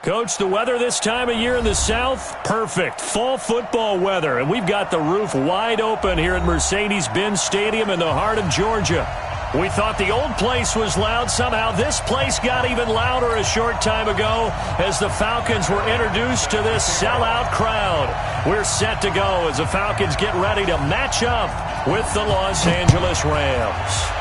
Coach, the weather this time of year in the South, perfect. Fall football weather, and we've got the roof wide open here at Mercedes-Benz Stadium in the heart of Georgia. We thought the old place was loud. Somehow this place got even louder a short time ago as the Falcons were introduced to this sellout crowd. We're set to go as the Falcons get ready to match up with the Los Angeles Rams.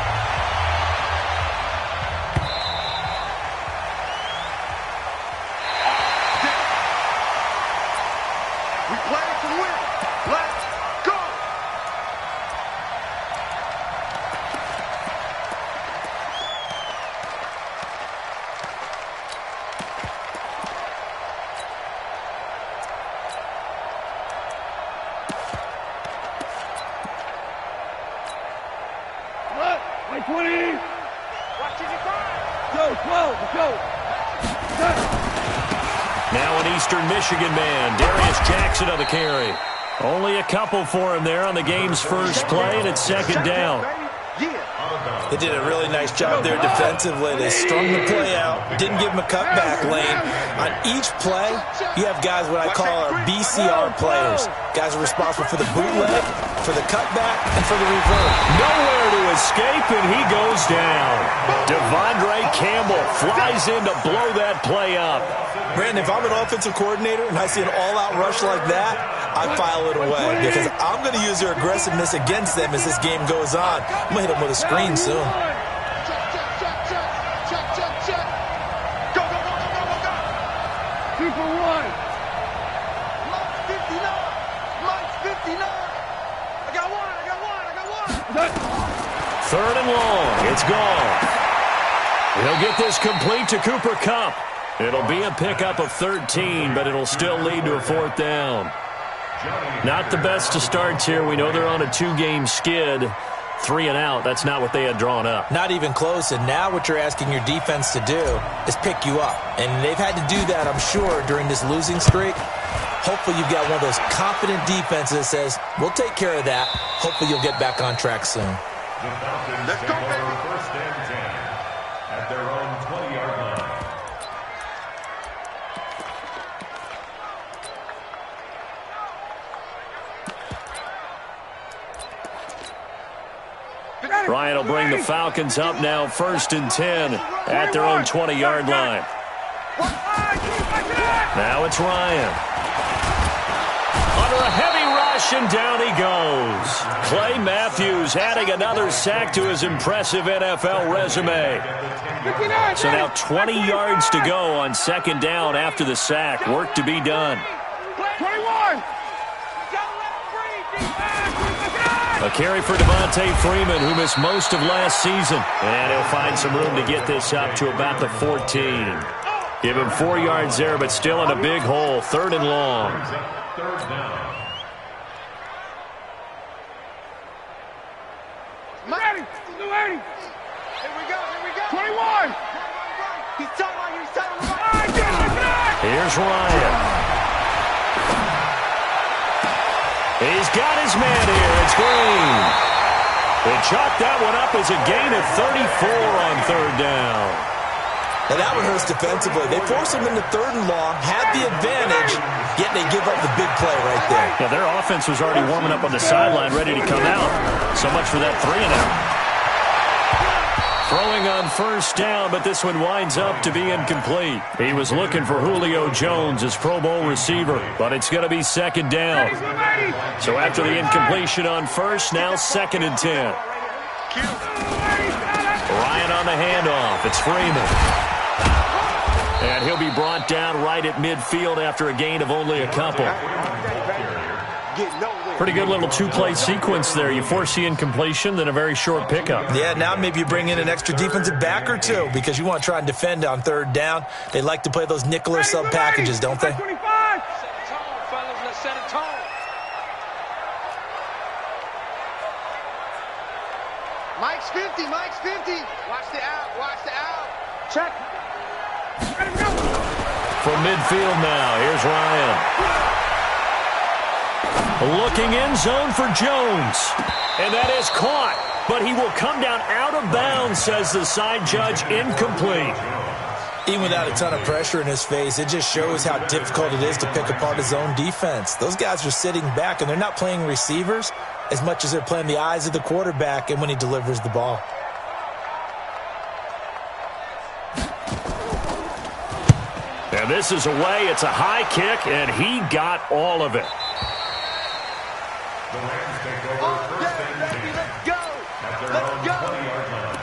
Now an Eastern Michigan man, Darius Jackson on the carry. Only a couple for him there on the game's first play, and it's second down. They did a really nice job there defensively. They strung the play out, didn't give him a cutback lane. On each play, you have guys what I call our BCR players. Guys are responsible for the bootleg, for the cutback, and for the revert. Nowhere to escape, and he goes down. Devondre Campbell flies in to blow that play up. Brandon, if I'm an offensive coordinator and I see an all-out rush like that, I file it away because I'm going to use their aggressiveness against them as this game goes on. I'm going to hit them with a screen soon. Third and long. It's gone. He'll get this complete to Cooper Kupp. It'll be a pickup of 13, but it'll still lead to a fourth down. Not the best of starts here. We know they're on a two-game skid. 3 and out. That's not what they had drawn up. Not even close. And now what you're asking your defense to do is pick you up. And they've had to do that, I'm sure, during this losing streak. Hopefully you've got one of those confident defenses that says, we'll take care of that. Hopefully you'll get back on track soon. Let's go, baby. First and 10 at their own 20-yard line. Ryan will bring the Falcons up now first and 10 at their own 20-yard line. Now it's Ryan. Under a heavy rush, and down he goes. Clay Matthews adding another sack to his impressive NFL resume. So now 20 yards to go on second down after the sack. Work to be done. 21. A carry for Devontae Freeman, who missed most of last season. And he'll find some room to get this up to about the 14. Give him 4 yards there, but still in a big hole. Third and long. Third down. Ready. Here we go. 21. He's Here's Ryan. He's got his man here. It's Green. They chalked that one up as a gain of 34 on third down. And that one hurts defensively. They forced him into third and long, had the advantage, yet they give up the big play right there. Yeah, their offense was already warming up on the sideline, ready to come out. So much for that 3 and out. Throwing on first down, but this one winds up to be incomplete. He was looking for Julio Jones, his Pro Bowl receiver, but it's going to be second down. So after the incompletion on first, now second and 10. Ryan on the handoff. It's Freeman. And he'll be brought down right at midfield after a gain of only a couple. Pretty good little two-play sequence there. You force the incompletion, then a very short pickup. Yeah, now maybe you bring in an extra defensive back or two because you want to try and defend on third down. They like to play those nickel or sub packages, don't they? 25. Let's set a tone. Mike's 50. Watch the out. Check. From midfield now, here's Ryan. Looking end zone for Jones. And that is caught. But he will come down out of bounds, says the side judge, incomplete. Even without a ton of pressure in his face, it just shows how difficult it is to pick apart his own defense. Those guys are sitting back, and they're not playing receivers as much as they're playing the eyes of the quarterback and when he delivers the ball. And this is away. It's a high kick, and he got all of it. The Rams take over first and 10 Let's go! at their Let's own go! 20-yard line.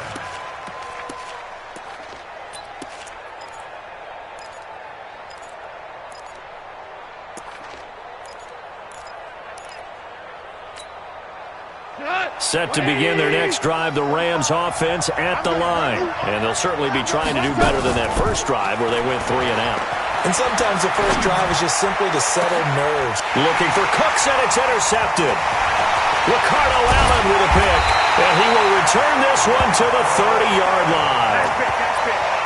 Set to begin their next drive, the Rams offense at the line. And they'll certainly be trying to do better than that first drive where they went 3 and out. And sometimes the first drive is just simply to settle nerves. Looking for Cooks, and it's intercepted. Ricardo Allen with a pick. And he will return this one to the 30-yard line.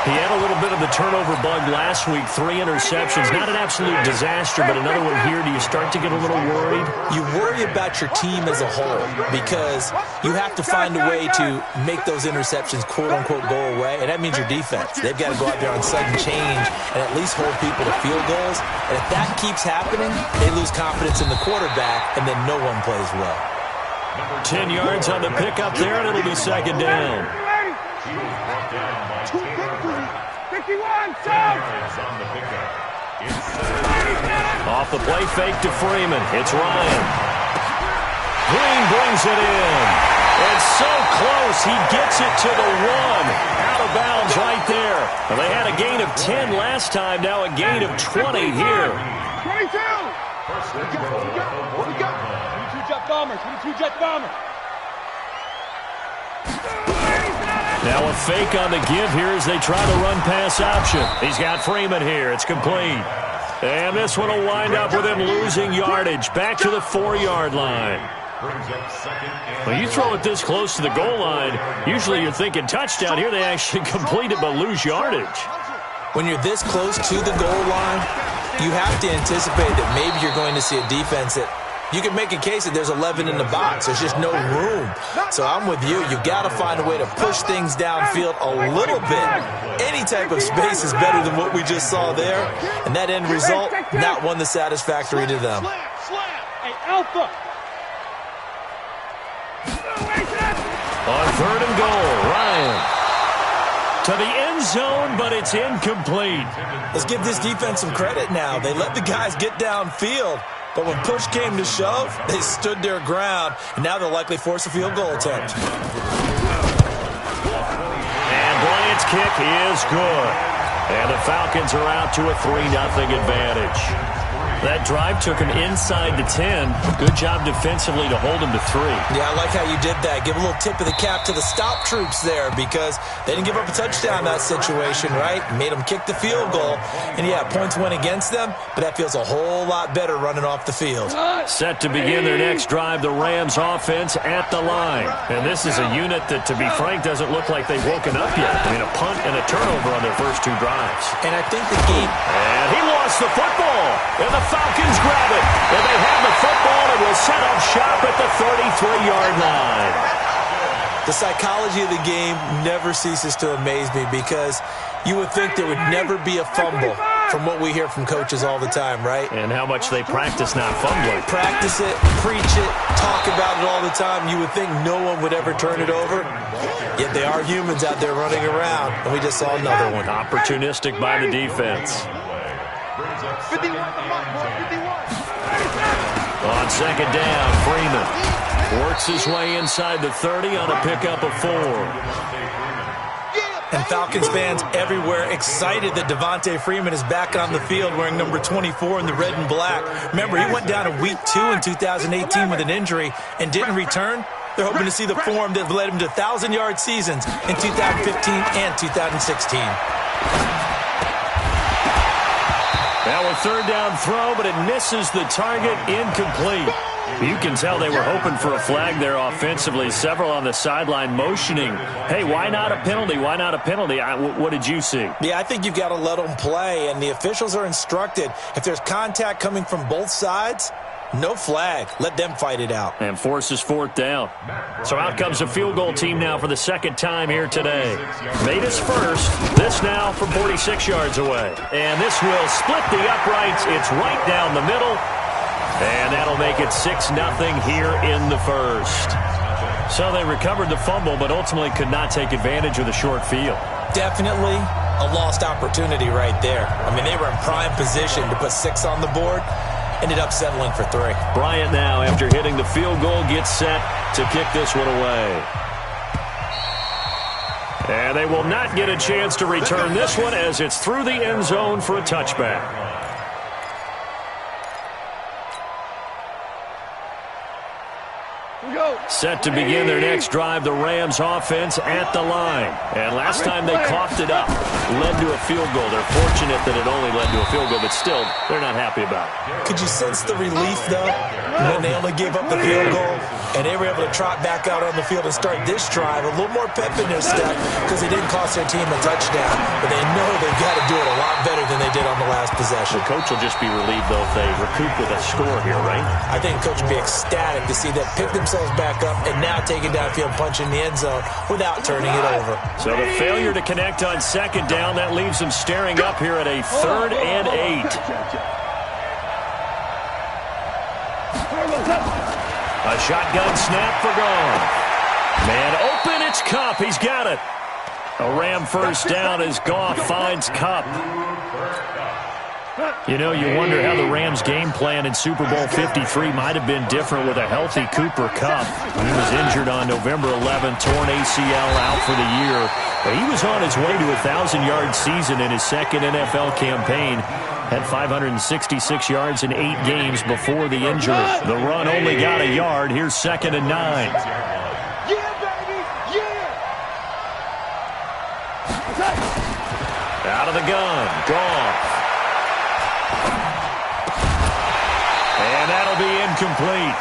He had a little bit of the turnover bug last week, 3 interceptions. Not an absolute disaster, but another one here. Do you start to get a little worried? You worry about your team as a whole because you have to find a way to make those interceptions, quote-unquote, go away, and that means your defense. They've got to go out there on sudden change and at least hold people to field goals. And if that keeps happening, they lose confidence in the quarterback, and then no one plays well. 10 yards on the pickup there, and it'll be second down. He was brought down by 51, yards on the pickup. Off the play fake to Freeman. It's Ryan. Green brings it in. And so close, he gets it to the 1. Out of bounds right there. Well, they had a gain of 10 last time, now a gain of 20 here. 22! First and goal. What we got? 22 jet bombers, 22 jet bombers. Now a fake on the give here as they try the run-pass option. He's got Freeman here. It's complete. And this one will wind up with him losing yardage. Back to the 4-yard line. Brings up second and Well, you throw it this close to the goal line, usually you're thinking touchdown. Here they actually complete it but lose yardage. When you're this close to the goal line, you have to anticipate that maybe you're going to see a defense that you can make a case that there's 11 in the box. There's just no room. So I'm with you. You've got to find a way to push things downfield a little bit. Any type of space is better than what we just saw there. And that end result, not one that's satisfactory to them. Hey, Alpha! On 3rd and goal, Ryan. To the end zone, but it's incomplete. Let's give this defense some credit now. They let the guys get downfield. But when push came to shove, they stood their ground, and now they'll likely force a field goal attempt. And Bryant's kick is good. And the Falcons are out to a 3-0 advantage. That drive took him inside the 10. Good job defensively to hold him to 3. Yeah, I like how you did that. Give a little tip of the cap to the stop troops there because they didn't give up a touchdown in that situation, right? Made them kick the field goal. And, yeah, points went against them, but that feels a whole lot better running off the field. Set to begin their next drive, the Rams offense at the line. And this is a unit that, to be frank, doesn't look like they've woken up yet. I mean, a punt and a turnover on their first 2 drives. And I think the game... And he lost the football. And the Falcons grab it. And they have the football and will set up shop at the 33-yard line. The psychology of the game never ceases to amaze me because you would think there would never be a fumble from what we hear from coaches all the time, right? And how much they practice not fumbling. Practice it, preach it, talk about it all the time. You would think no one would ever turn it over. Yet they are humans out there running around, and we just saw another one. Opportunistic by the defense. 51 for 51. On second down, Freeman works his way inside the 30 on a pickup of 4. And Falcons fans everywhere excited that Devontae Freeman is back on the field wearing number 24 in the red and black. Remember, he went down in week 2 in 2018 with an injury and didn't return. They're hoping to see the form that led him to 1,000-yard seasons in 2015 and 2016. Now a third down throw, but it misses the target, incomplete. You can tell they were hoping for a flag there offensively. Several on the sideline motioning, hey, why not a penalty? Why not a penalty? What did you see? Yeah, I think you've got to let them play, and the officials are instructed if there's contact coming from both sides, No flag. Let them fight it out. And forces fourth down. So out comes a field goal team now for the second time here today. Made his first. This now from 46 yards away. And this will split the uprights. It's right down the middle. And that'll make it 6-0 here in the first. So they recovered the fumble, but ultimately could not take advantage of the short field. Definitely a lost opportunity right there. I mean, they were in prime position to put 6 on the board. Ended up settling for 3. Bryant now, after hitting the field goal, gets set to kick this one away. And they will not get a chance to return this one as it's through the end zone for a touchback. Set to begin their next drive, the Rams offense at the line. And last time they coughed it up, led to a field goal. They're fortunate that it only led to a field goal, but still, they're not happy about it. Could you sense the relief, though, when they only gave up the field goal and they were able to trot back out on the field and start this drive? A little more pep in their step because they didn't cost their team a touchdown, but they know they've got to do it a lot better than they did on the last possession. The coach will just be relieved, though, if they recoup with a score here, right? I think the coach will be ecstatic to see them pick themselves back up and now take it downfield, punch in the end zone without turning it over. So the failure to connect on second down, that leaves them staring up here at a 3rd and 8. A shotgun snap for Gone. Man open, it's Kupp. He's got it. A Ram first down as Goff finds Kupp. You know, you wonder how the Rams' game plan in Super Bowl 53 might have been different with a healthy Cooper Kupp. He was injured on November 11th, torn ACL, out for the year. But he was on his way to a 1,000-yard season in his second NFL campaign. Had 566 yards in 8 games before the injury. The run only got a yard. Here's 2nd and 9. Yeah, baby! Yeah! Out of the gun. Goff. And that'll be incomplete.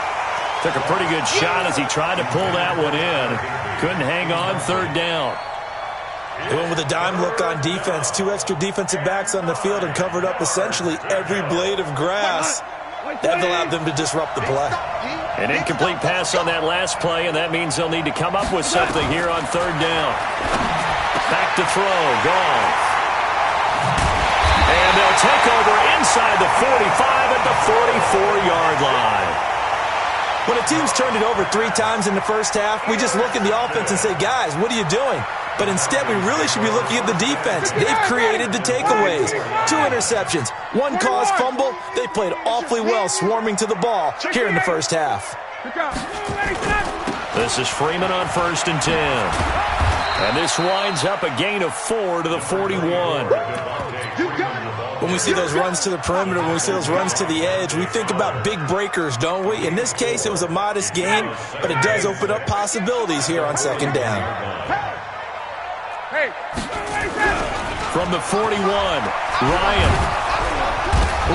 Took a pretty good shot as he tried to pull that one in. Couldn't hang on, 3rd down. They went with a dime look on defense. 2 extra defensive backs on the field and covered up essentially every blade of grass. That allowed them to disrupt the play. An incomplete pass on that last play, and that means they'll need to come up with something here on 3rd down. Back to throw. Goff. And they'll take over inside the 45 at the 44-yard line. When a team's turned it over 3 times in the first half, we just look at the offense and say, guys, what are you doing? But instead, we really should be looking at the defense. They've created the takeaways. 2 interceptions, 1 caused fumble. They played awfully well swarming to the ball here in the first half. This is Freeman on 1st and 10. And this winds up a gain of 4 to the 41. When we see those runs to the perimeter, when we see those runs to the edge, we think about big breakers, don't we? In this case, it was a modest gain, but it does open up possibilities here on 2nd down. From the 41, Ryan.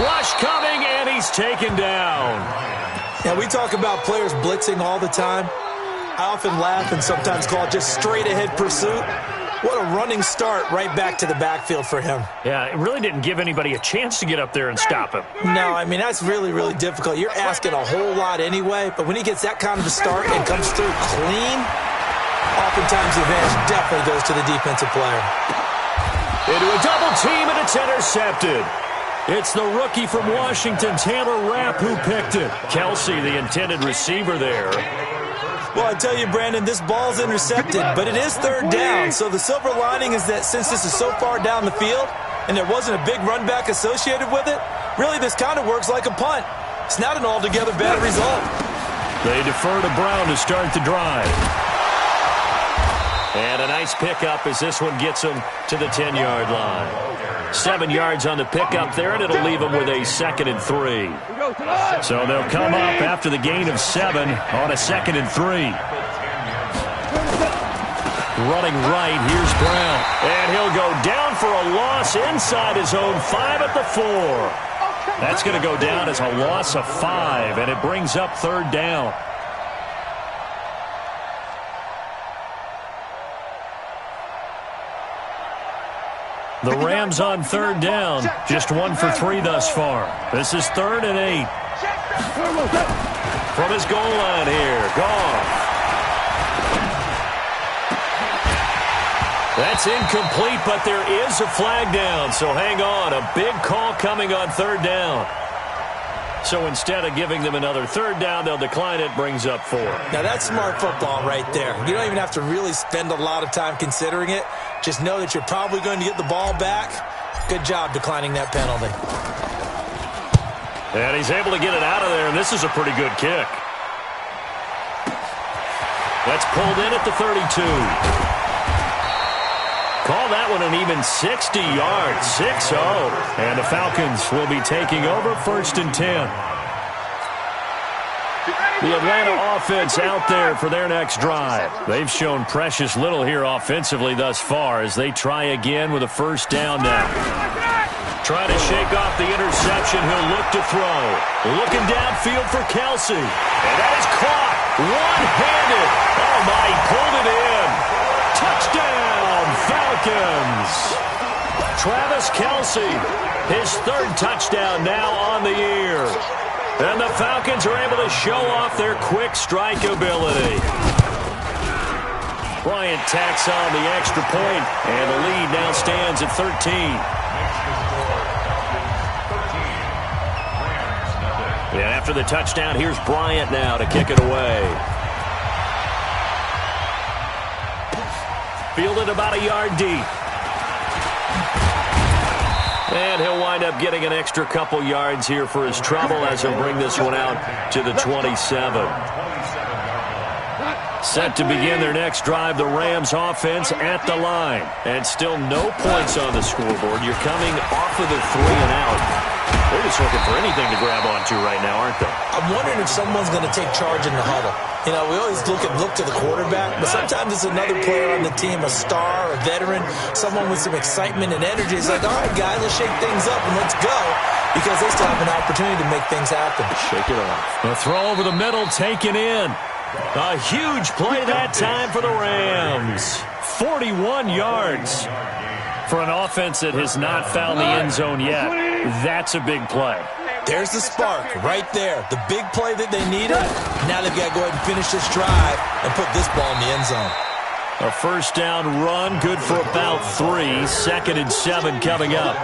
Rush coming, and he's taken down. Now, we talk about players blitzing all the time. I often laugh and sometimes call it just straight-ahead pursuit. What a running start right back to the backfield for him. Yeah, it really didn't give anybody a chance to get up there and stop him. No, I mean, that's really, really difficult. You're asking a whole lot anyway, but when he gets that kind of a start and comes through clean, oftentimes the advantage definitely goes to the defensive player. Into a double team, and it's intercepted. It's the rookie from Washington, Taylor Rapp, who picked it. Kelsey, the intended receiver there. Well, I tell you, Brandon, this ball's intercepted, but it is 3rd down. So the silver lining is that since this is so far down the field and there wasn't a big run back associated with it, really this kind of works like a punt. It's not an altogether bad result. They defer to Brown to start the drive. And a nice pickup as this one gets them to the 10-yard line. 7 yards on the pickup there, and it'll leave them with a 2nd and 3. So they'll come up after the gain of 7 on a 2nd and 3. Running right, here's Brown. And he'll go down for a loss inside his own 5 at the 4. That's going to go down as a loss of 5, and it brings up 3rd down. The Rams on 3rd down, just 1 for 3 thus far. This is 3rd and 8. From his goal line here, Goff. That's incomplete, but there is a flag down, so hang on. A big call coming on third down. So instead of giving them another third down, they'll decline it, brings up 4. Now, that's smart football right there. You don't even have to really spend a lot of time considering it. Just know that you're probably going to get the ball back. Good job declining that penalty. And he's able to get it out of there, and this is a pretty good kick. That's pulled in at the 32. Call that one an even 60 yards, 6-0. And the Falcons will be taking over 1st and 10. The Atlanta offense out there for their next drive. They've shown precious little here offensively thus far as they try again with a first down now. Trying to shake off the interception, he'll look to throw. Looking downfield for Kelsey. And that is caught one-handed. Oh, my, he pulled it in. Touchdown, Falcons. Travis Kelsey, his 3rd touchdown now on the year. And the Falcons are able to show off their quick strike ability. Bryant tacks on the extra point, and the lead now stands at 13. And after the touchdown, here's Bryant now to kick it away. Fielded about a yard deep. And he'll wind up getting an extra couple yards here for his trouble as he'll bring this one out to the 27. Set to begin their next drive, the Rams offense at the line. And still no points on the scoreboard. You're coming off of the 3 and out. They're just looking for anything to grab onto right now, aren't they? I'm wondering if someone's going to take charge in the huddle. You know, we always look to the quarterback, but sometimes it's another player on the team, a star, a veteran, someone with some excitement and energy. It's like, all right, guys, let's shake things up and let's go, because they still have an opportunity to make things happen. Shake it off. A throw over the middle, taken in. A huge play that time for the Rams. 41 yards. For an offense that has not found the end zone yet, that's a big play. There's the spark right there. The big play that they needed. Now they've got to go ahead and finish this drive and put this ball in the end zone. A first down run, good for about 3. 2nd and 7 coming up.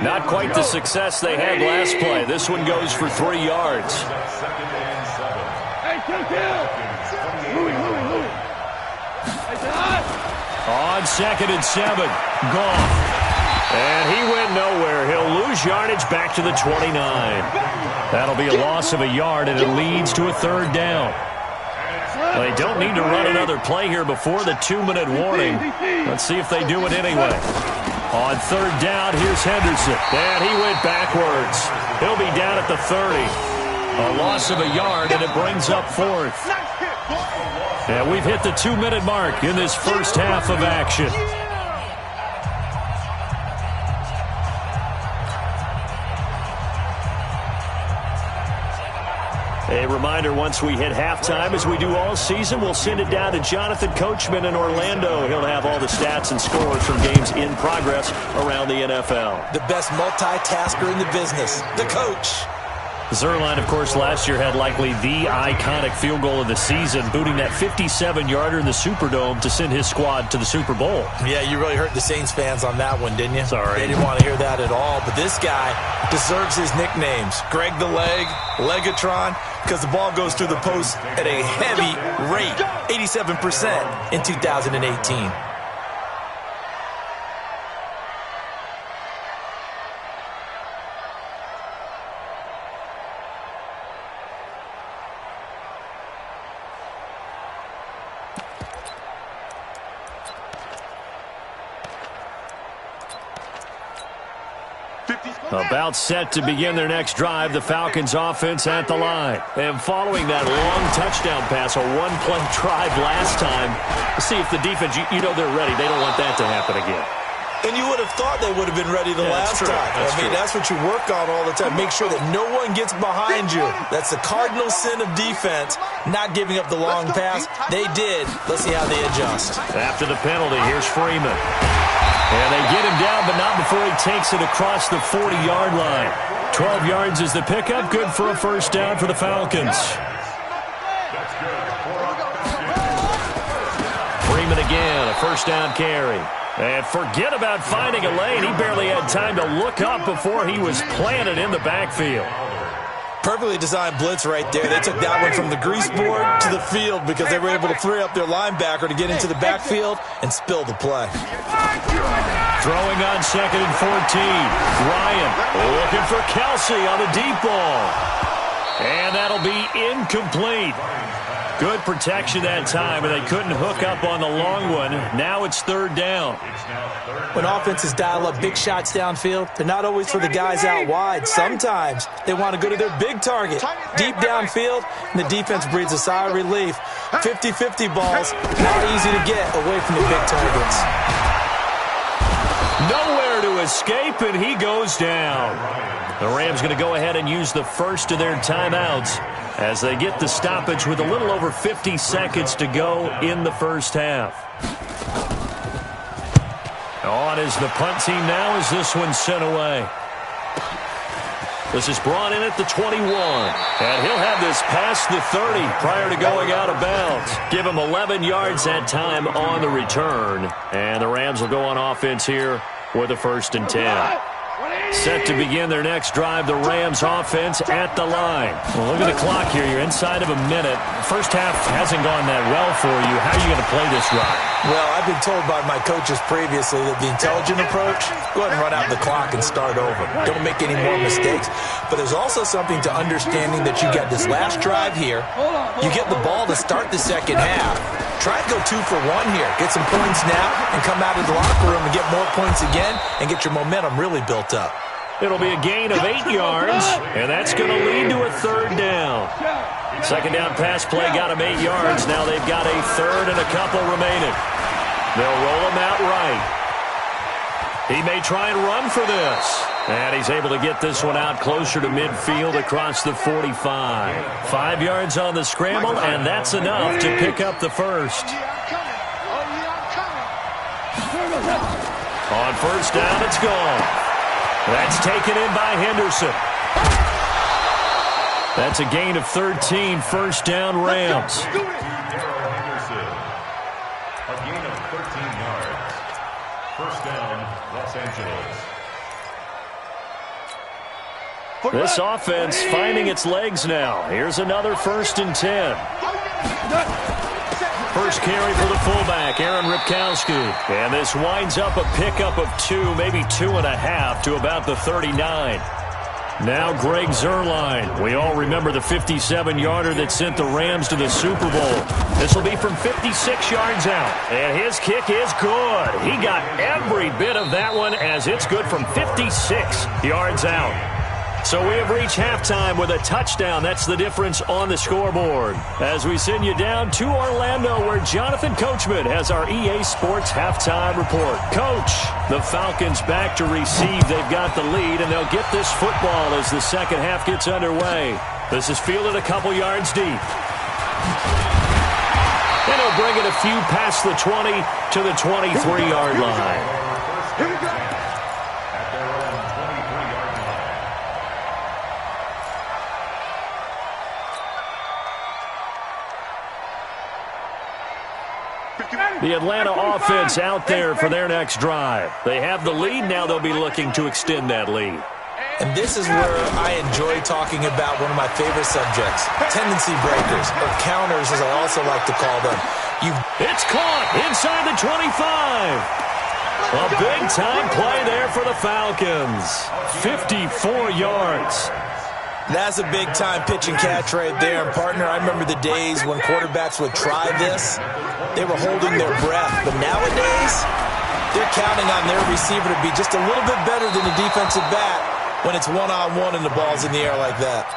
Not quite the success they had last play. This one goes for 3 yards. On 2nd and 7, Goff. And he went nowhere. He'll lose yardage back to the 29. That'll be a loss of a yard, and it leads to a 3rd down. Well, they don't need to run another play here before the 2-minute warning. Let's see if they do it anyway. On 3rd down, here's Henderson. And he went backwards. He'll be down at the 30. A loss of a yard, and it brings up 4th. And we've hit the 2-minute mark in this first half of action. A reminder, once we hit halftime, as we do all season, we'll send it down to Jonathan Coachman in Orlando. He'll have all the stats and scores from games in progress around the NFL. The best multitasker in the business, the coach. Zerline, of course, last year had likely the iconic field goal of the season, booting that 57-yarder in the Superdome to send his squad to the Super Bowl. Yeah, you really hurt the Saints fans on that one, didn't you? Sorry. They didn't want to hear that at all. But this guy deserves his nicknames. Greg the Leg, Legatron, because the ball goes through the post at a heavy rate, 87% in 2018. About set to begin their next drive, the Falcons offense at the line. And following that long touchdown pass, a one-play drive last time, see if the defense, you know they're ready. They don't want that to happen again. And you would have thought they would have been ready the last time. That's what you work on all the time. Make sure that no one gets behind you. That's the cardinal sin of defense, not giving up the long pass. They did. Let's see how they adjust. After the penalty, here's Freeman. And they get him down, but not before he takes it across the 40-yard line. 12 yards is the pickup. Good for a first down for the Falcons. Freeman again, a first down carry. And forget about finding a lane. He barely had time to look up before he was planted in the backfield. Perfectly designed blitz right there. They took that one from the grease board to the field because they were able to free up their linebacker to get into the backfield and spill the play. Throwing on 2nd and 14. Ryan looking for Kelsey on the deep ball. And that'll be incomplete. Good protection that time, and they couldn't hook up on the long one. Now it's 3rd down. When offenses dial up big shots downfield, they're not always for the guys out wide. Sometimes they want to go to their big target, deep downfield, and the defense breathes a sigh of relief. 50-50 balls, not easy to get away from the big targets. Nowhere to escape, and he goes down. The Rams going to go ahead and use the first of their timeouts as they get the stoppage with a little over 50 seconds to go in the first half. On is the punt team now as this one's sent away. This is brought in at the 21. And he'll have this past the 30 prior to going out of bounds. Give him 11 yards that time on the return. And the Rams will go on offense here with a 1st and 10. Set to begin their next drive, the Rams offense at the line. Well, look at the clock here. You're inside of a minute. First half hasn't gone that well for you. How are you going to play this drive? Well, I've been told by my coaches previously that the intelligent approach, go ahead and run out the clock and start over. Don't make any more mistakes. But there's also something to understanding that you get this last drive here. You get the ball to start the second half. Try and go 2 for 1 here. Get some points now and come out of the locker room and get more points again and get your momentum really built up. It'll be a gain of 8 yards, and that's going to lead to a 3rd down. Second down pass play got him 8 yards. Now they've got a 3rd and a couple remaining. They'll roll him out right. He may try and run for this. And he's able to get this one out closer to midfield across the 45. 5 yards on the scramble, and that's enough to pick up the first. On first down, it's gone. That's taken in by Henderson. That's a gain of 13, first down Rams. A gain of 13 yards. First down, Los Angeles. This offense finding its legs now. Here's another 1st and 10. First carry for the fullback, Aaron Ripkowski. And this winds up a pickup of 2, maybe 2.5 to about the 39. Now Greg Zuerlein. We all remember the 57-yarder that sent the Rams to the Super Bowl. This will be from 56 yards out. And his kick is good. He got every bit of that one as it's good from 56 yards out. So we have reached halftime with a touchdown. That's the difference on the scoreboard. As we send you down to Orlando, where Jonathan Coachman has our EA Sports halftime report. Coach, the Falcons back to receive. They've got the lead, and they'll get this football as the second half gets underway. This is fielded a couple yards deep. And he'll bring it a few past the 20 to the 23-yard line. Here we go. The Atlanta offense out there for their next drive. They have the lead. Now they'll be looking to extend that lead. And this is where I enjoy talking about one of my favorite subjects, tendency breakers, or counters as I also like to call them. It's caught inside the 25. A big-time play there for the Falcons. 54 yards. That's a big-time pitch and catch right there. And, partner, I remember the days when quarterbacks would try this. They were holding their breath. But nowadays, they're counting on their receiver to be just a little bit better than the defensive back when it's one-on-one and the ball's in the air like that.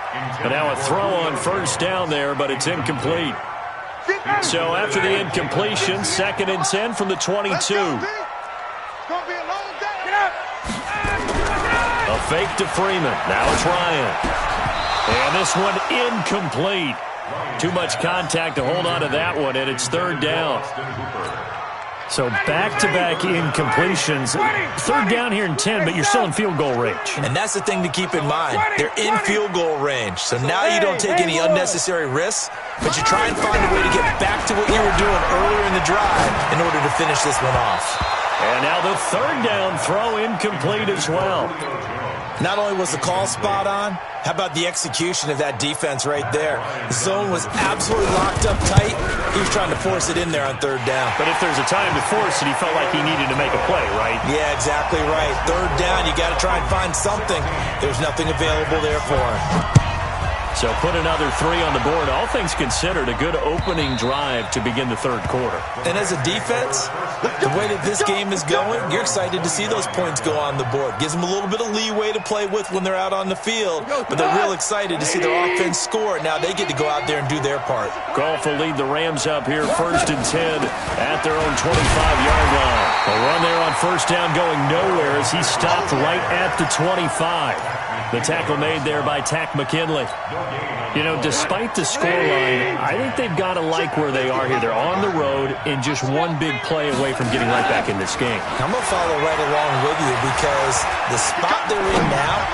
And now a throw on first down there, but it's incomplete. So after the incompletion, 2nd and 10 from the 22. A fake to Freeman. Now it's Ryan. And this one incomplete. Too much contact to hold on to that one, and it's 3rd down. So back-to-back incompletions. Third down here in 10, but you're still in field goal range. And that's the thing to keep in mind. They're in field goal range. So now you don't take any unnecessary risks, but you try and find a way to get back to what you were doing earlier in the drive in order to finish this one off. And now the third down throw incomplete as well. Not only was the call spot on, how about the execution of that defense right there? The zone was absolutely locked up tight. He was trying to force it in there on third down. But if there's a time to force it, he felt like he needed to make a play, right? Yeah, exactly right. Third down, you got to try and find something. There's nothing available there for him. So put another 3 on the board. All things considered, a good opening drive to begin the third quarter. And as a defense, the way that this game is going, you're excited to see those points go on the board. Gives them a little bit of leeway to play with when they're out on the field, but they're real excited to see their offense score. Now they get to go out there and do their part. Goff will lead the Rams up here, 1st and 10 at their own 25-yard line. A run there on first down going nowhere as he stopped right at the 25. The tackle made there by Tack McKinley. You know, despite the scoreline, I think they've got to like where they are here. They're on the road and just one big play away from getting right back in this game. I'm going to follow right along with you because the spot they're in now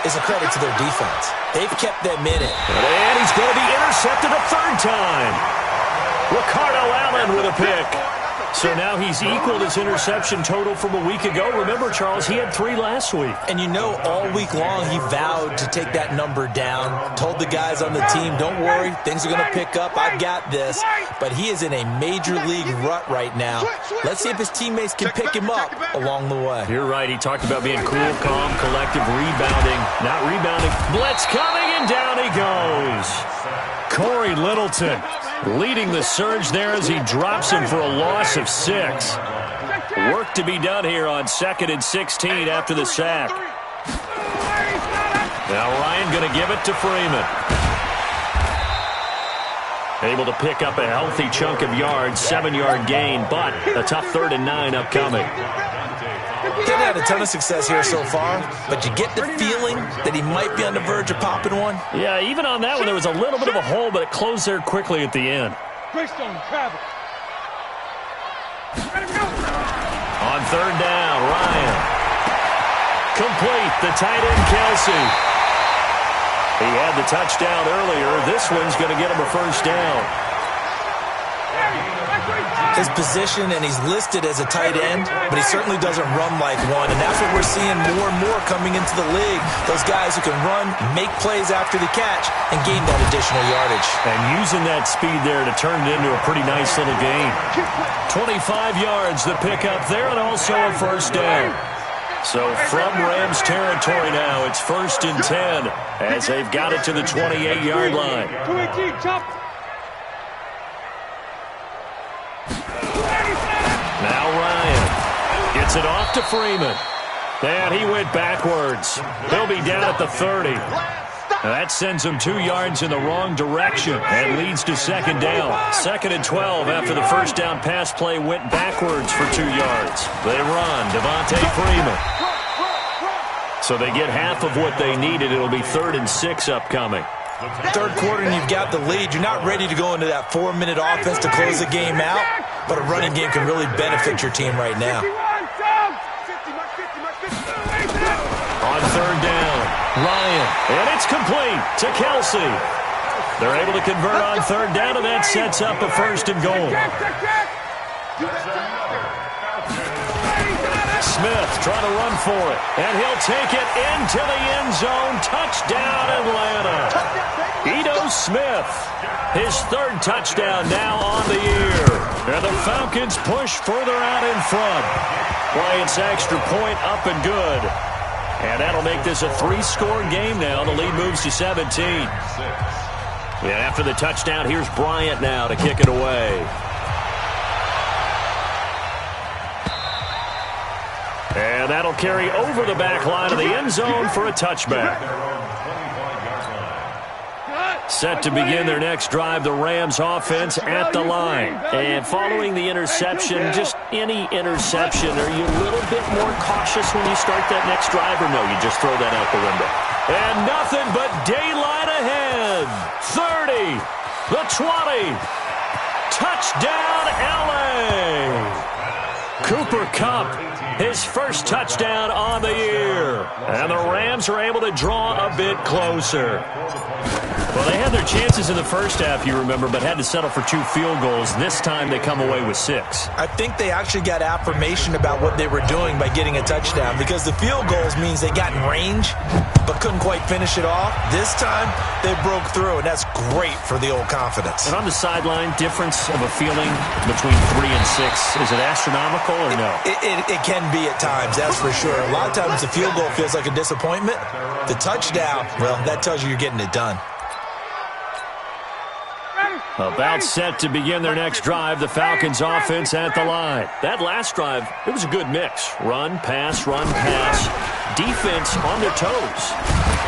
is a credit to their defense. They've kept them in it. And he's going to be intercepted a third time. Ricardo Allen with a pick. So now he's equaled his interception total from a week ago. Remember, Charles, he had 3 last week. And you know, all week long he vowed to take that number down. Told the guys on the team, don't worry, things are going to pick up. I've got this. But he is in a major league rut right now. Let's see if his teammates can pick him up along the way. You're right. He talked about being cool, calm, collective, rebounding. Not rebounding. Blitz coming, and down he goes. Corey Littleton leading the surge there as he drops him for a loss of 6. Work to be done here on 2nd and 16 after the sack. Now Ryan going to give it to Freeman. Able to pick up a healthy chunk of yards, 7-yard gain, but a tough 3rd and 9 upcoming. Didn't have a ton of success here so far, but you get the feeling that he might be on the verge of popping one. Yeah, even on that one, there was a little bit of a hole, but it closed there quickly at the end. On 3rd down, Ryan. Complete, the tight end, Kelsey. He had the touchdown earlier. This one's going to get him a 1st down. His position, and he's listed as a tight end, but he certainly doesn't run like one, and that's what we're seeing more and more coming into the league. Those guys who can run, make plays after the catch, and gain that additional yardage. And using that speed there to turn it into a pretty nice little gain. 25 yards, the pickup there, and also a 1st down. So from Rams territory now, it's 1st and 10 as they've got it to the 28-yard line. Now Ryan gets it off to Freeman. And he went backwards. He'll be down at the 30. Now that sends him 2 yards in the wrong direction and leads to 2nd down. 2nd and 12 after the 1st down pass play went backwards for 2 yards. They run, Devontae Freeman. So they get half of what they needed. It'll be 3rd and 6 upcoming. Third quarter and you've got the lead. You're not ready to go into that 4-minute offense to close the game out, but a running game can really benefit your team right now. On 3rd down, Ryan, and it's complete to Kelsey. They're able to convert on 3rd down, and that sets up a 1st and goal. Smith trying to run for it, and he'll take it into the end zone. Touchdown, Atlanta. Ito Smith, his 3rd touchdown now on the year. And the Falcons push further out in front. Bryant's extra point up and good. And that'll make this a 3-score game now. The lead moves to 17. And after the touchdown, here's Bryant now to kick it away. And that'll carry over the back line of the end zone for a touchback. Set to begin their next drive, the Rams offense at the line. And following the interception, just any interception, are you a little bit more cautious when you start that next drive, or no, you just throw that out the window? And nothing but daylight ahead. 30, the 20, touchdown LA. Cooper Kupp, his first touchdown on the year. And the Rams are able to draw a bit closer. Well, they had their chances in the first half, you remember, but had to settle for 2 field goals. This time they come away with 6. I think they actually got affirmation about what they were doing by getting a touchdown, because the field goals means they got in range but couldn't quite finish it off. This time they broke through, and that's great for the old confidence. And on the sideline, difference of a feeling between 3 and 6, is it astronomical or no? It can be at times, that's for sure. A lot of times the field goal feels like a disappointment. The touchdown, well, that tells you you're getting it done. About set to begin their next drive, the Falcons offense at the line. That last drive, it was a good mix. Run, pass, defense on their toes.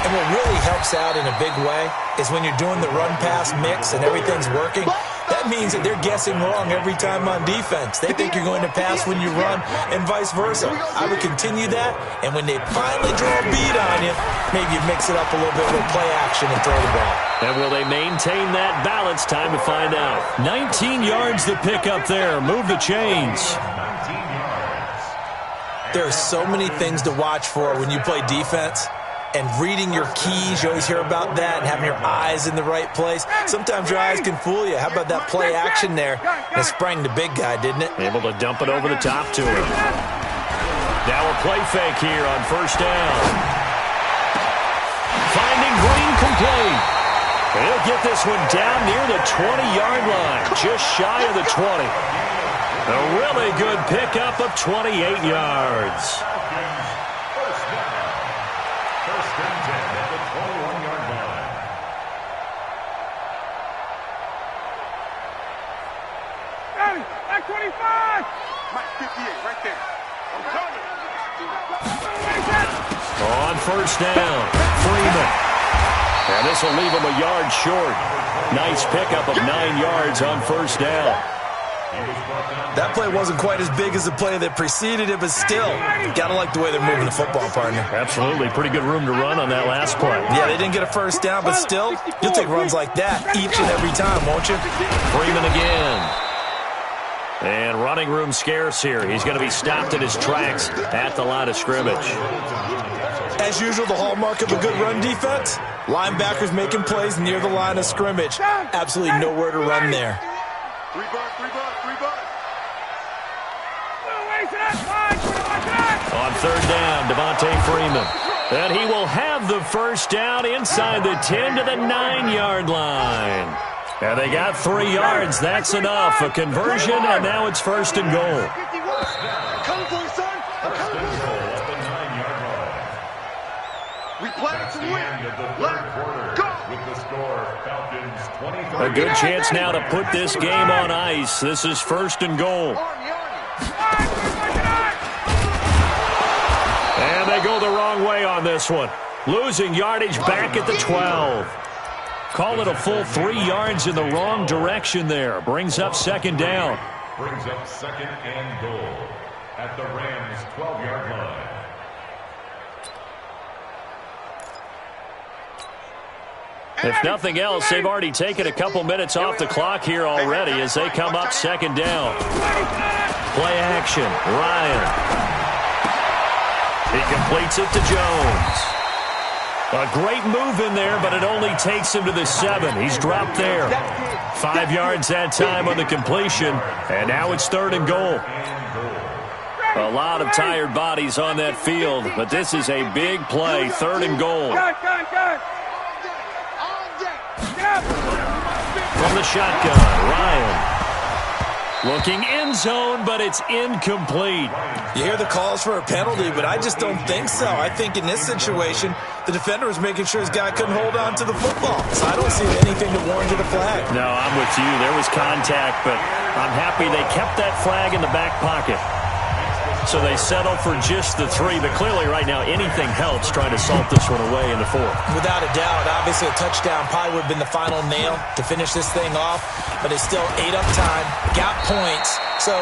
And what really helps out in a big way is when you're doing the run-pass mix and everything's working, that means that they're guessing wrong every time on defense. They think you're going to pass when you run and vice versa. I would continue that, and when they finally draw a beat on you, maybe you mix it up a little bit with play action and throw the ball. And will they maintain that balance? Time to find out. 19 yards to pick up there. Move the chains. There are so many things to watch for when you play defense. And reading your keys, you always hear about that, and having your eyes in the right place. Sometimes your eyes can fool you. How about that play action there? And it sprang the big guy, didn't it? Able to dump it over the top to him. Now a play fake here on first down. Finding Green complete. He'll get this one down near the 20-yard line, just shy of the 20. A really good pickup of 28 yards. First and 10 at the 21-yard line. Hey, at 25! Mike 58, right there. I'm coming. On first down, Freeman. And this will leave him a yard short. Nice pickup of 9 yards on first down. That play wasn't quite as big as the play that preceded it, but still, gotta like the way they're moving the football, partner. Absolutely. Pretty good room to run on that last play. Yeah, they didn't get a first down, but still, you'll take runs like that each and every time, won't you? Freeman again. And running room scarce here. He's going to be stopped in his tracks at the line of scrimmage. As usual, the hallmark of a good run defense, linebackers making plays near the line of scrimmage. Absolutely nowhere to run there. On third down, Devontae Freeman. And he will have the first down inside the 10 to the 9-yard line. And they got 3 yards. That's enough. A conversion, and now it's first and goal. Come for it, son. We play to win. Let's go. With the score, Falcons 23. A good chance now to put this game on ice. This is first and goal. And they go the wrong way on this one. Losing yardage back at the 12. Call it a full 3 yards in the wrong direction there. Brings up second down. Brings up second and goal at the Rams' 12-yard line. If nothing else, they've already taken a couple minutes off the clock here already as they come up second down. Play action. Ryan. He completes it to Jones. A great move in there, but it only takes him to the 7. He's dropped there. 5 yards that time on the completion, and now it's third and goal. A lot of tired bodies on that field, but this is a big play, third and goal. From the shotgun, Ryan. Looking end zone, but it's incomplete. You hear the calls for a penalty, but I just don't think so. I think in this situation, the defender was making sure his guy couldn't hold on to the football. So I don't see anything to warrant a flag. No, I'm with you. There was contact, but I'm happy they kept that flag in the back pocket. So they settle for just the 3, but clearly right now anything helps trying to salt this one away in the 4th. Without a doubt, obviously a touchdown probably would have been the final nail to finish this thing off, but it's still ate up time, got points. So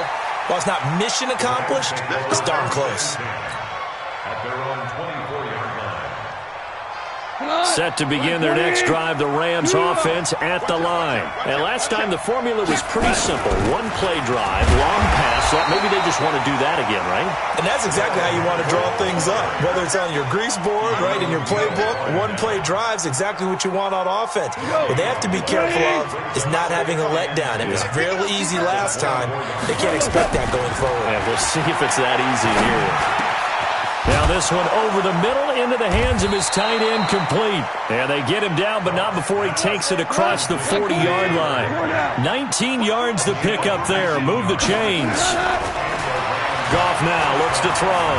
while it's not mission accomplished, it's darn close. At their own 24-yard line. Set to begin their next drive, the Rams offense at the line. And last time the formula was pretty simple. One play drive, long pass. That maybe they just want to do that again, right? And that's exactly how you want to draw things up. Whether it's on your grease board, right, in your playbook, one-play drives, exactly what you want on offense. What they have to be careful of is not having a letdown. It was fairly easy last time. They can't expect that going forward. Yeah, we'll see if it's that easy here. Now this one over the middle into the hands of his tight end, complete. And they get him down, but not before he takes it across the 40-yard line. 19 yards to pick up there. Move the chains. Goff now looks to throw.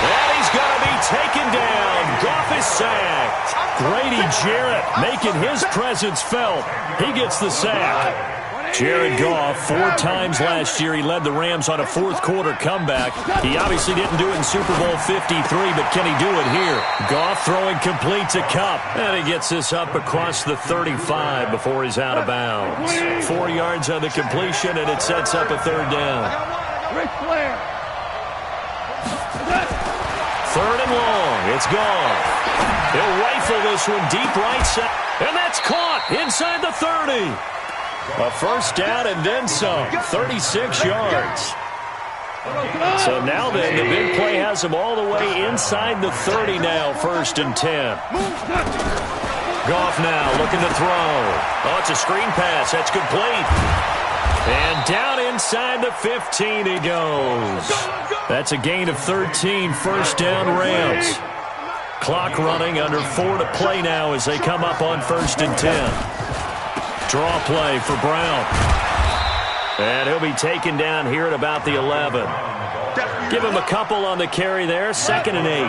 And he's going to be taken down. Goff is sacked. Grady Jarrett making his presence felt. He gets the sack. Jared Goff, 4 times last year, he led the Rams on a fourth-quarter comeback. He obviously didn't do it in Super Bowl 53, but can he do it here? Goff throwing complete to Kupp, and he gets this up across the 35 before he's out of bounds. 4 yards on the completion, and it sets up a third down. Third and long, it's Goff. He'll rifle this one deep right side, and that's caught inside the 30. A first down and then some, 36 yards. So now then, the big play has him all the way inside the 30 now, 1st and 10. Goff now looking to throw. Oh, it's a screen pass. That's complete. And down inside the 15 he goes. That's a gain of 13, first down Rams. Clock running, under 4 to play now as they come up on 1st and 10. Draw play for Brown. And he'll be taken down here at about the 11. Give him a couple on the carry there. 2nd and 8.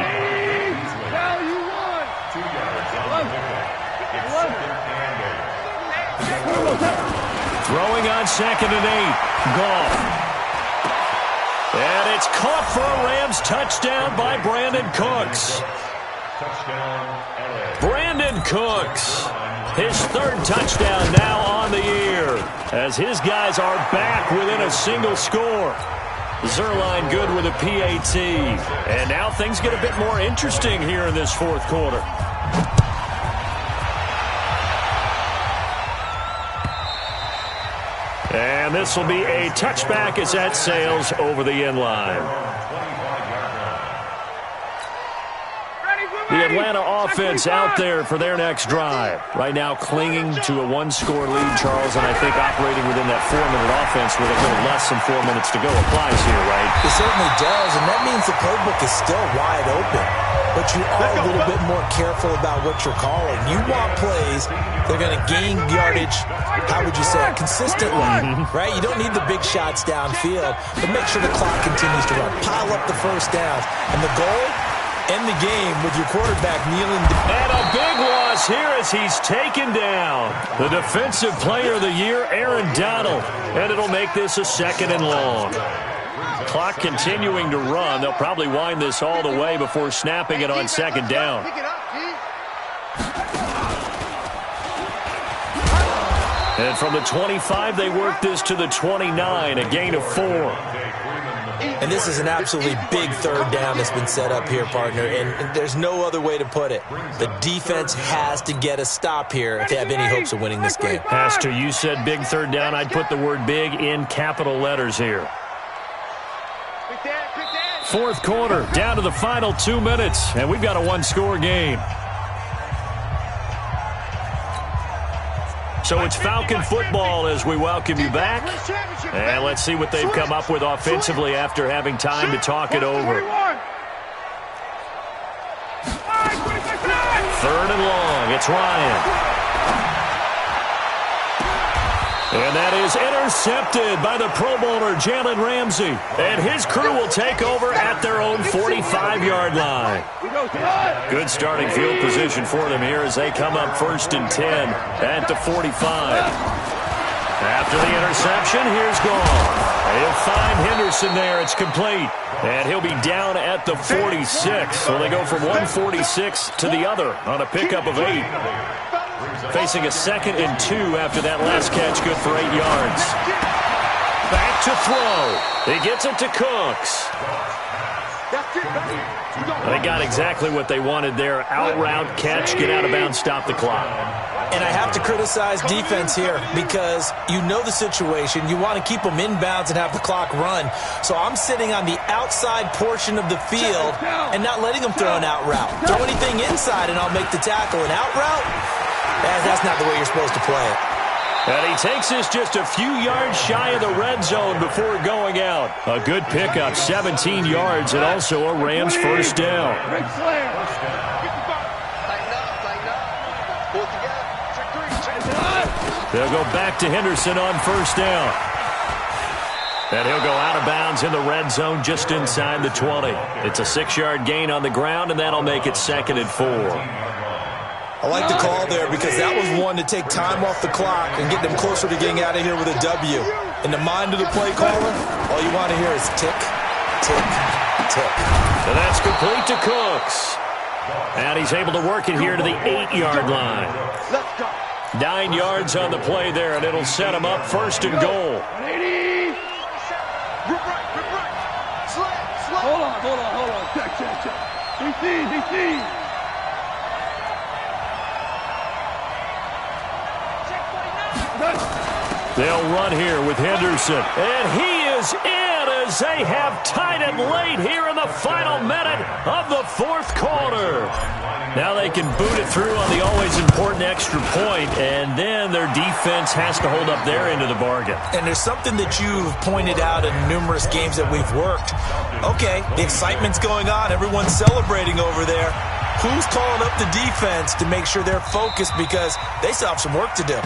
Throwing on 2nd and 8. Goff. And it's caught for a Rams touchdown by Brandon Cooks. Brandon Cooks. His 3rd touchdown now on the year as his guys are back within a single score. Zerline good with a PAT. And now things get a bit more interesting here in this 4th quarter. And this will be a touchback as that sails over the end line. The Atlanta offense out there for their next drive. Right now clinging to a 1-score lead, Charles, and I think operating within that 4-minute offense with a little less than 4 minutes to go applies here, right? It certainly does, and that means the playbook is still wide open. But you are a little bit more careful about what you're calling. You want plays that are going to gain yardage, how would you say it, consistently, right? You don't need the big shots downfield, but make sure the clock continues to run. Pile up the first downs. And the goal? End the game with your quarterback kneeling down. And a big loss here as he's taken down. The defensive player of the year, Aaron Donald. And it'll make this a 2nd and long. Clock continuing to run. They'll probably wind this all the way before snapping it on 2nd down. And from the 25, they work this to the 29, a gain of 4. And this is an absolutely big 3rd down that's been set up here, partner, and there's no other way to put it. The defense has to get a stop here if they have any hopes of winning this game. Has to. You said big 3rd down. I'd put the word big in capital letters here. 4th quarter, down to the final 2 minutes, and we've got a 1-score game. So it's Falcon football as we welcome you back. And let's see what they've come up with offensively after having time to talk it over. 3rd and long. It's Ryan. And that is intercepted by the Pro Bowler, Jalen Ramsey. And his crew will take over at their own 45-yard line. Good starting field position for them here as they come up 1st and 10 at the 45. After the interception, here's Goff. He'll find Henderson there. It's complete. And he'll be down at the 46. So they go from one 46 to the other on a pickup of 8. Facing a 2nd and 2 after that last catch, good for 8 yards. Back to throw. He gets it to Cooks. They got exactly what they wanted there. Out route, catch, get out of bounds, stop the clock. And I have to criticize defense here because you know the situation. You want to keep them inbounds and have the clock run. So I'm sitting on the outside portion of the field and not letting them throw an out route. Throw anything inside and I'll make the tackle. An out route? That's not the way you're supposed to play it. And he takes us just a few yards shy of the red zone before going out. A good pickup, 17 yards, and also a Rams first down. They'll go back to Henderson on first down. And he'll go out of bounds in the red zone just inside the 20. It's a 6-yard gain on the ground, and that'll make it 2nd and 4. I like the call there because that was one to take time off the clock and get them closer to getting out of here with a W. In the mind of the play caller, all you want to hear is tick, tick, tick. And that's complete to Cooks. And he's able to work it here to the 8-yard line. 9 yards on the play there, and it'll set him up 1st and goal. Hold on. Check. DC. They'll run here with Henderson. And he is in as they have tied it late here in the final minute of the 4th quarter. Now they can boot it through on the always important extra point, and then their defense has to hold up their end of the bargain. And there's something that you've pointed out in numerous games that we've worked. Okay, the excitement's going on. Everyone's celebrating over there. Who's calling up the defense to make sure they're focused because they still have some work to do?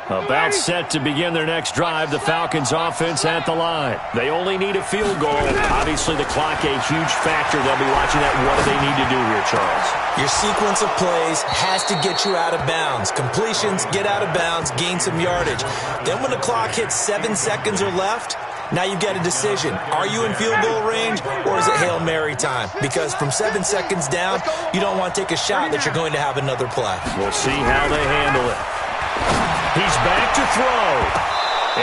About set to begin their next drive, the Falcons offense at the line. They only need a field goal. Obviously, the clock a huge factor. They'll be watching that. What do they need to do here, Charles? Your sequence of plays has to get you out of bounds. Completions, get out of bounds, gain some yardage. Then when the clock hits 7 seconds or left, now you've got a decision. Are you in field goal range or is it Hail Mary time? Because from 7 seconds down, you don't want to take a shot that you're going to have another play. We'll see how they handle it. He's back to throw.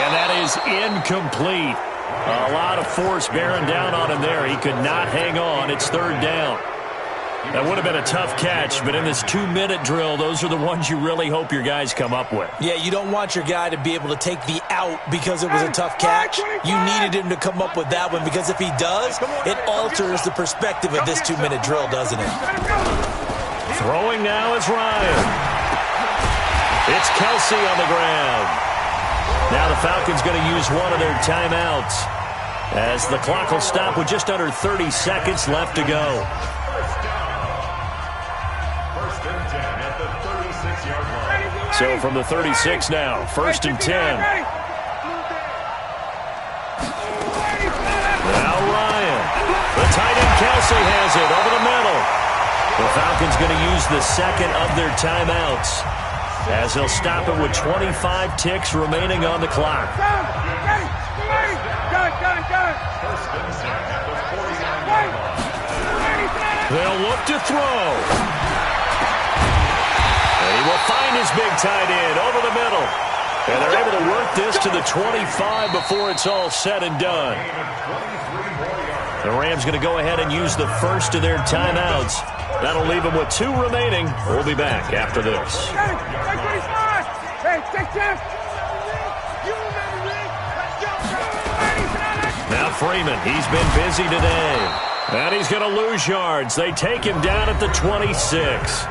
And that is incomplete. A lot of force bearing down on him there. He could not hang on. It's 3rd down. That would have been a tough catch, but in this 2-minute drill, those are the ones you really hope your guys come up with. Yeah, you don't want your guy to be able to take the out because it was a tough catch. You needed him to come up with that one because if he does, it alters the perspective of this 2-minute drill, doesn't it? Throwing now is Ryan. It's Kelsey on the ground. Now the Falcons going to use one of their timeouts as the clock will stop with just under 30 seconds left to go. First and 10 at the 36-yard line. So from the 36 now, 1st and 10. Now Ryan. The tight end Kelsey has it over the middle. The Falcons going to use the 2nd of their timeouts, as they'll stop it with 25 ticks remaining on the clock. They'll look to throw. And he will find his big tight end over the middle. And they're able to work this to the 25 before it's all said and done. The Rams going to go ahead and use the 1st of their timeouts. That'll leave them with 2 remaining. We'll be back after this. Now Freeman, he's been busy today. And he's going to lose yards. They take him down at the 26.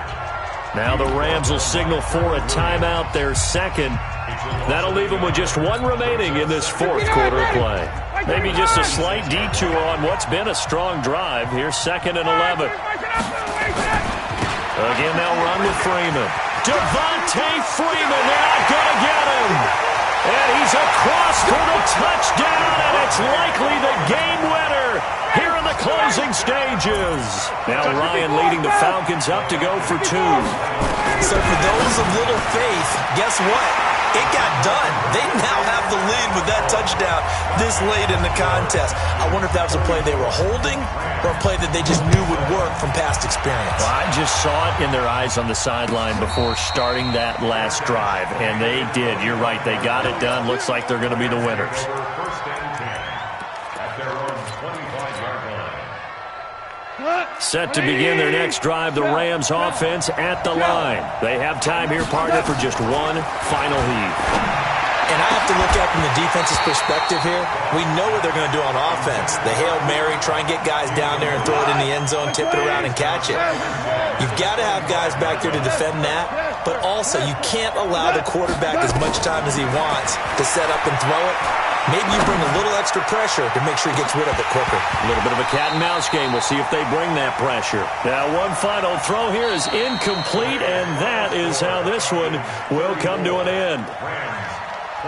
Now the Rams will signal for a timeout, their 2nd. That'll leave them with just 1 remaining in this 4th quarter of play. Maybe just a slight detour on what's been a strong drive. Here's 2nd and 11. Again, they'll run with Freeman. Devontae Freeman, they're not going to get him. And he's across for the touchdown, and it's likely the game winner here in the closing stages. Now Ryan leading the Falcons up to go for 2. So for those of little faith, guess what? it got done. They now have the lead with that touchdown this late in the contest. I wonder if that was a play they were holding or a play that they just knew would work from past experience. Well, I just saw it in their eyes on the sideline before starting that last drive, and they did. You're right. They got it done. Looks like they're going to be the winners. First and 10 at their own 25-yard line. Set to begin their next drive, the Rams offense at the line. They have time here, partner, for just one final heave. And I have to look at from the defense's perspective here. We know what they're going to do on offense. The Hail Mary, try and get guys down there and throw it in the end zone, tip it around and catch it. You've got to have guys back there to defend that, but also you can't allow the quarterback as much time as he wants to set up and throw it. Maybe you bring a little extra pressure to make sure he gets rid of it quicker. A little bit of a cat and mouse game. We'll see if they bring that pressure. Now, one final throw here is incomplete, and that is how this one will come to an end.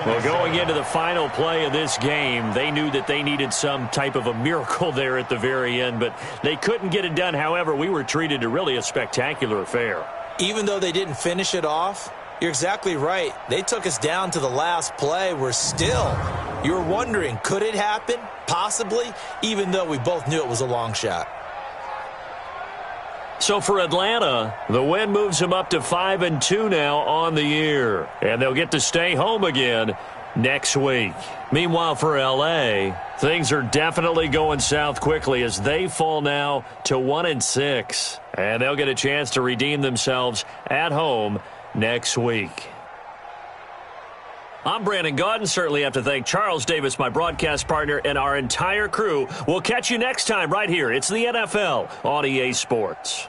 Well, going into the final play of this game, they knew that they needed some type of a miracle there at the very end, but they couldn't get it done. However, we were treated to really a spectacular affair. Even though they didn't finish it off, you're exactly right. They took us down to the last play. We're still, you're wondering, could it happen? Possibly, even though we both knew it was a long shot. So for Atlanta, the win moves them up to 5-2 now on the year. And they'll get to stay home again next week. Meanwhile, for L.A., things are definitely going south quickly as they fall now to 1-6. And they'll get a chance to redeem themselves at home next week. I'm Brandon Gaudin. Certainly have to thank Charles Davis, my broadcast partner, and our entire crew. We'll catch you next time right here. It's the NFL on EA Sports.